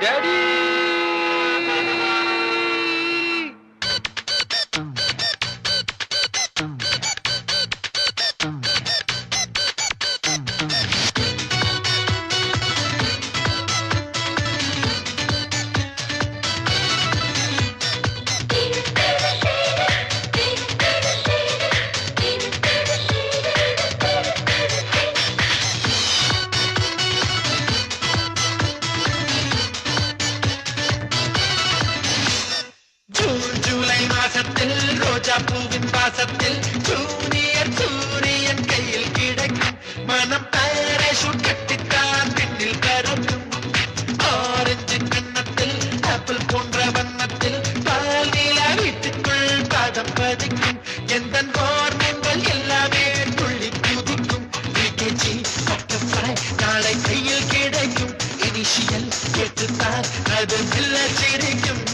daddy ரோஜா பூவின் வாசத்தில் junior சூரியன் கையில் கிடைக்கும் மனம் பாராசூட் கட்டித்தான் பின்னில் பறக்கும் ஆரஞ்சு கன்னத்தில் ஆப்பிள் போன்ற வண்ணத்தில் பால் நீலா வீட்டுக்குள் பாதம் பதிக்கும் எந்த ஹார்மோன்கள் எல்லாமே துள்ளி குதிக்கும் பிகேஜி பட்டர்ஃப்ளை நாளை கையில் கிடைக்கும் இனிஷியல் கேட்டுத்தான் அது மெல்ல சிரிக்கும்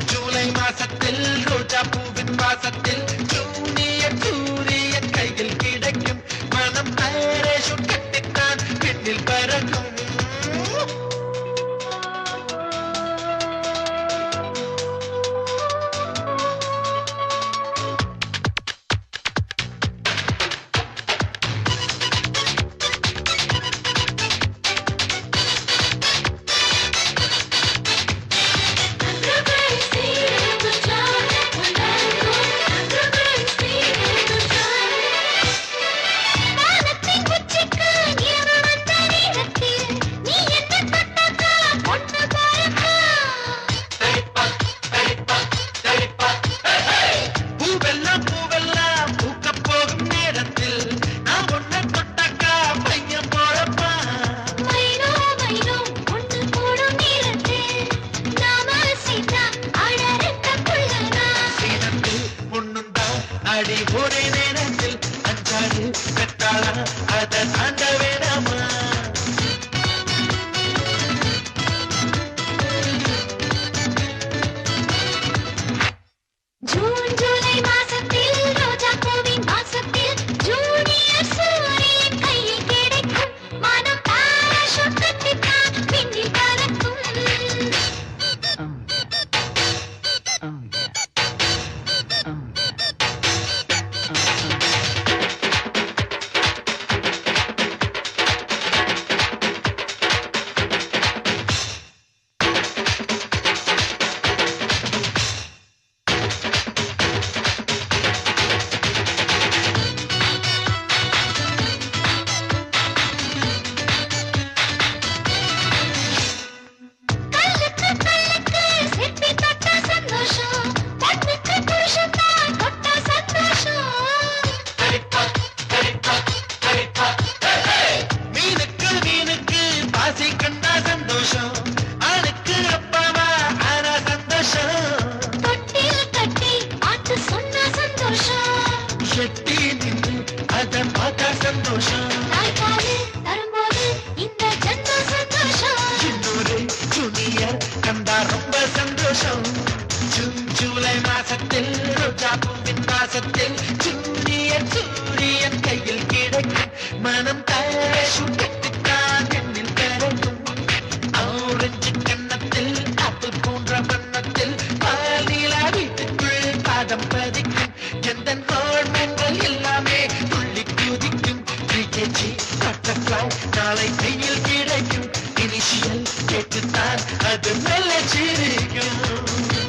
ஜூலை மாசத்தில் ரோஜா பூவின் வாசத்தில் ஜூனியர் சூரியன் கையில் கிடைக்கும் மனம் பாராசூட் கட்டித்தான் பின்னில் பறக்கும் அடி ஒரே நேரத்தில் அஞ்சாடு பெற்றாளா அதை தாண்ட வேணாமா ஜூன் ஜூலை மாசத்தில் ரோஜா பூவின் வாசத்தில் ஜூனியர் சூரியன் கையில் கிடைக்கும் மனம் பாராசூட் கட்டித்தான் பின்னில் பறக்கும் சந்தோஷம் தரும்போது இந்த ஜன்ம சந்தோஷம் இன்னொரு ஜூனியர் கண்டா ரொம்ப சந்தோஷம் ஜூன் ஜூலை மாசத்தில் ரோஜா பூவின் வாசத்தில் ஜூனியர் சூரியன் கையில் கிடைக்கும் மனம் பாராசூட் கட்டித்தான் என்னில் பறக்கும் ஆரஞ்சு கன்னத்தில் ஆப்பிள் போன்ற வண்ணத்தில் பால் நீலா வீட்டுக்குள் பாதம் பதிக்கும் எந்த ஹார்மோன்கள் எல்லாமே துள்ளி குதிக்கும் பிகேஜி பட்டர்ஃப்ளை நாளை கையில் கிடைக்கும் இனிஷியல் கேட்டுத்தான் அது மெல்ல சிரிக்கும்